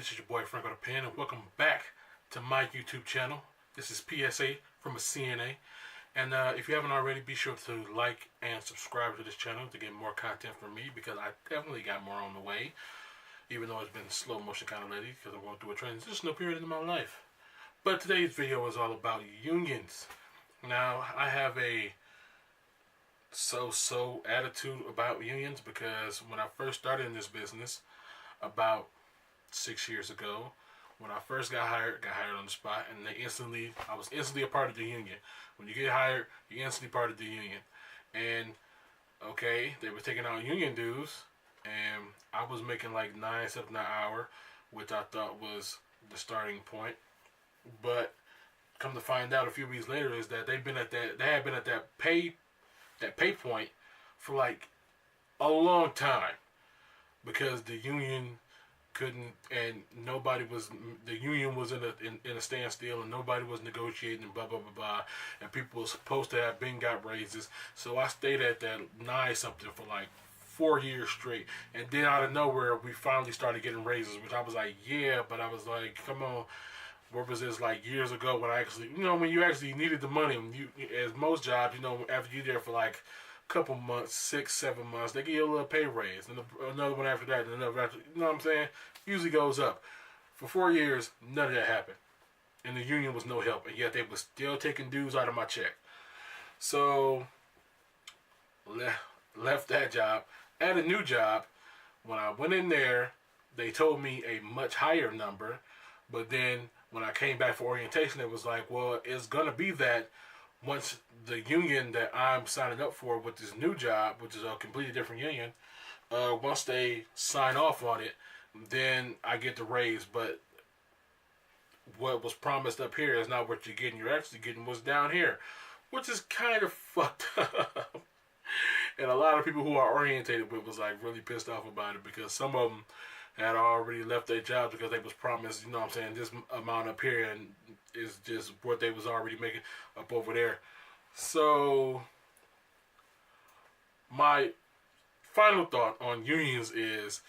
this is your boy FrankoThePen, and welcome back to my YouTube channel. This is PSA from a CNA, and if you haven't already, be sure to like and subscribe to this channel to get more content from me, because I definitely got more on the way, even though it's been slow motion kind of lately because I'm going through a transitional period in my life. But today's video is all about unions. Now, I have a so-so attitude about unions because when I first started in this business about 6 years ago, when I first got hired on the spot, and I was instantly a part of the union. When you get hired, you're instantly part of the union. And okay, they were taking out union dues, and I was making like $9 something an hour, which I thought was the starting point. But come to find out a few weeks later is that they had been at that pay point for like a long time, because the union couldn't, and the union was in a standstill, and nobody was negotiating, and blah blah blah blah, and people were supposed to have got raises. So I stayed at that 9 something for like 4 years straight, and then out of nowhere we finally started getting raises, which I was like, yeah, but I was like, come on. Where was this, like years ago, when I actually, when you actually needed the money? When as most jobs, after you're there for like a couple months, 6, 7 months, they give you a little pay raise, and another one after that, and another after. You know what I'm saying? Usually goes up. For 4 years, none of that happened, and the union was no help, and yet they were still taking dues out of my check. So left that job, at a new job. When I went in there, they told me a much higher number, but then when I came back for orientation, it was like, well, it's going to be that once the union that I'm signing up for with this new job, which is a completely different union, once they sign off on it, then I get the raise. But what was promised up here is not what you're getting. You're actually getting what's down here, which is kind of fucked up. And a lot of people who are orientated with was like really pissed off about it, because some of them had already left their jobs because they was promised, this amount up here, and is just what they was already making up over there. So my final thought on unions is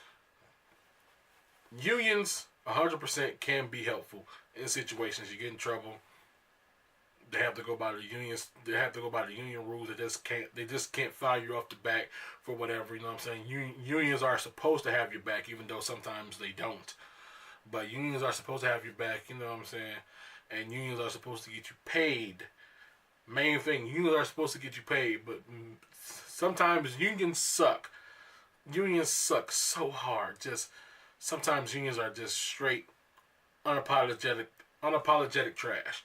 unions 100% can be helpful in situations. You get in trouble, they have to go by the unions. They have to go by the union rules. They just can't fire you off the back for whatever. You know what I'm saying? Unions are supposed to have your back, even though sometimes they don't. But unions are supposed to have your back. You know what I'm saying? And unions are supposed to get you paid. Main thing, unions are supposed to get you paid. But sometimes unions suck. Unions suck so hard. Sometimes unions are just straight unapologetic trash.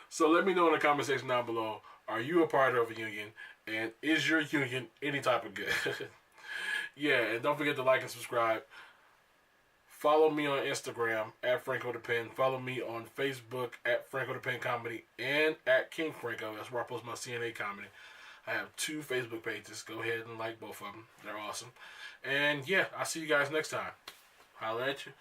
So let me know in the comment section down below, are you a part of a union, and is your union any type of good? Yeah, and don't forget to like and subscribe. Follow me on Instagram at FrankoThePen. Follow me on Facebook at FrankoThePenComedy and at King Franko. That's where I post my CNA comedy. I have 2 Facebook pages. Go ahead and like both of them. They're awesome. And yeah, I'll see you guys next time. Holla at you.